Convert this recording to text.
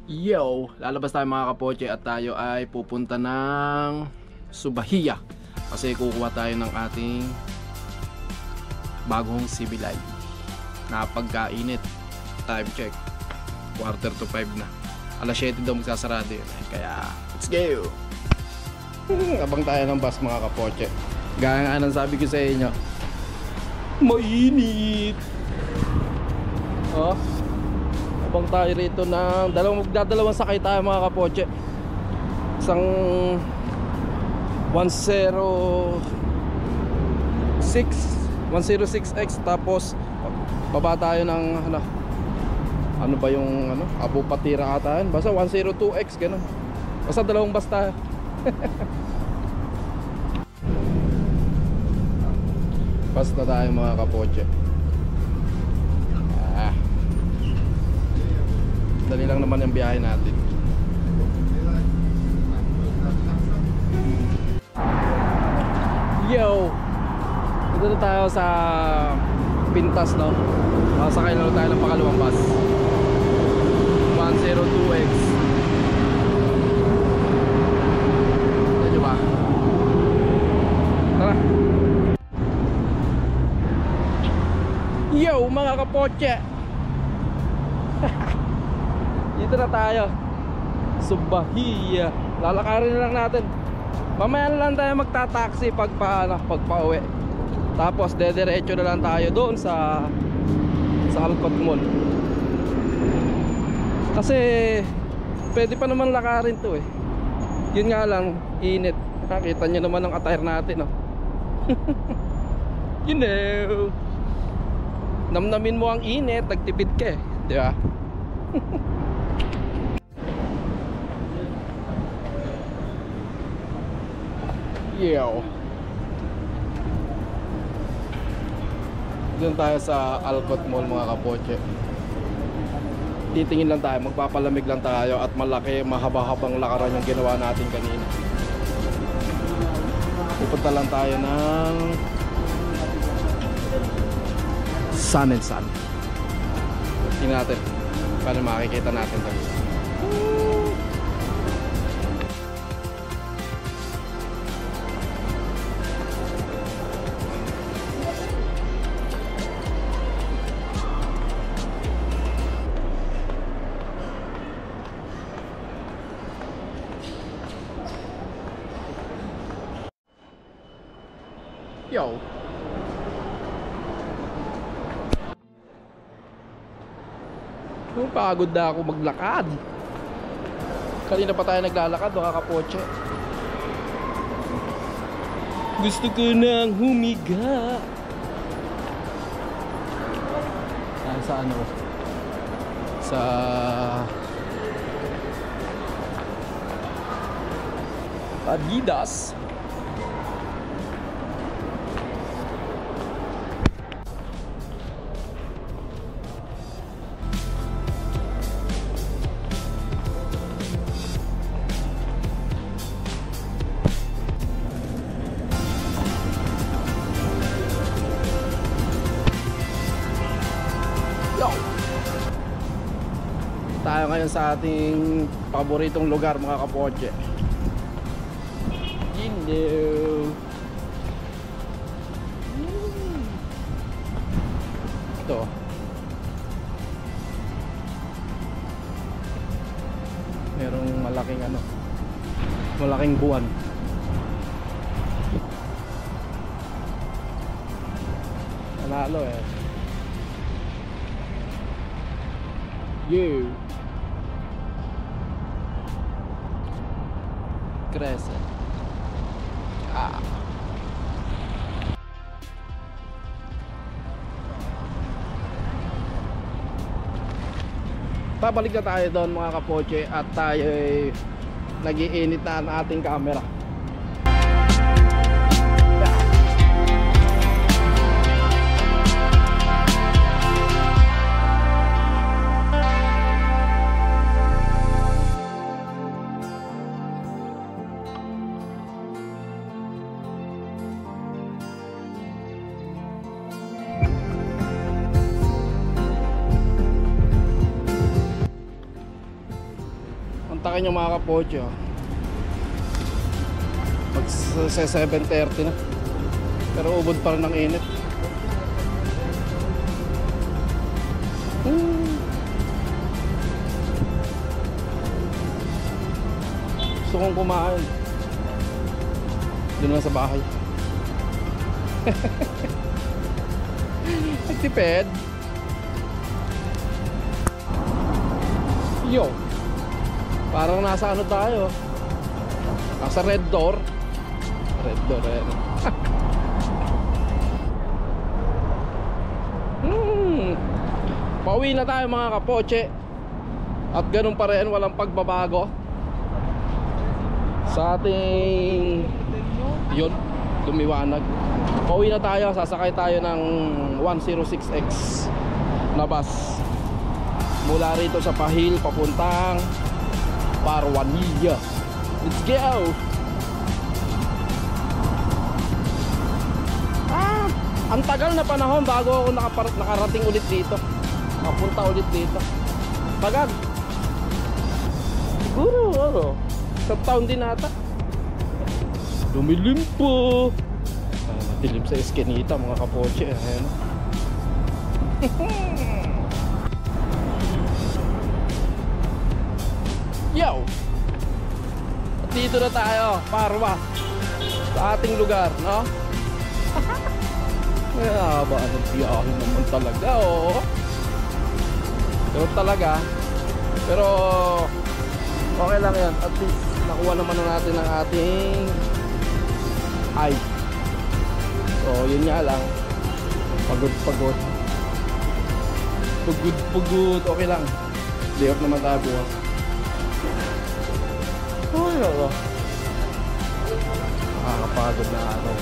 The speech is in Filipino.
Yo, lalabas tayo mga kapoche at tayo ay pupunta ng Subahiya kasi kukuha tayo ng ating bagong Civilay na pagkainit. Time check, 4:45 na. Alas 7 daw magsasarado yun, kaya let's go. Abang tayo ng bus mga kapoche. Gaya nga nang sabi ko sa inyo, mainit. Oh, abang tayo rito ng magdadalawang sakay tayo mga kapoche. Isang 106X, tapos baba tayo ng ano ba yung Abu Patira ata yun. Basta 102X ganun. Basta dalawang bus tayo. Bus na tayo mga kapoche. Dali lang naman yung biyahe natin. Yo, dito na tayo sa Pintas, no? Makasakay na tayo ng pangalawang bus, 102X. Yan nyo ba? Tara. Yo mga kapoche, dito na tayo, Subahiya. Lalakarin na lang natin. Mamaya na lang tayo magta-taxi pagpa-uwi. Tapos dediretso na lang tayo doon sa Alcott Mall. Kasi pwede pa naman lakarin to eh. Yun nga lang, init. Nakita nyo naman ang attire natin, no? You know, namnamin mo ang init, nagtipid ka eh, di ba? Yo, doon tayo sa Alcott Mall mga kapoche. Titingin lang tayo, magpapalamig lang tayo. At malaki, mahaba-habang lakaran yung ginawa natin kanina. Pupunta lang tayo ng Sun and Sun. Tingnan natin paano makikita natin ito. Yo, pagod na ako maglakad. Kanina pa tayo naglalakad mga kapoche. Gusto ko nang humiga. Sa sa Adidas. Tayo ngayon sa ating paboritong lugar mga kapoche. Hello. Ito. Merong malaking buwan. Nanalo eh. You. Crescent. Babalik na tayo doon mga kapoche at tayo ay nag-iinit na ang ating camera. tatakin yung mga kapocho. Mag 7:30 na. Pero ubod pa rin ng init. Gusto kong kumain. Doon lang sa bahay. Nagtipid. Yo. Parang nasa ano tayo. Nasa Red Door. Red Door eh. Pauwi na tayo mga kapoche. At ganun pa rin, walang pagbabago sa ating yun, lumiwanag. Pauwi na tayo, sasakay tayo ng 106X na bus mula rito sa Pahil papuntang Parwanilla. Let's go! Ang tagal na panahon bago ako nakarating ulit dito. Papunta ulit dito. Tagal. Siguro, isang taon din ata. Dumilim po. Madilim sa eskinita mga kapoche. Ayan. Yo! At dito na tayo, Parwa. Sa ating lugar, no? Kaya ba anong biyahe naman talaga, oh. Pero talaga. Pero okay lang yan. At least nakuha naman na natin ang ating ay. So yun nga lang. Pagod. Pagod. Okay lang. Day off naman tayo bukas. Ay, ako. Nakakapagod na araw.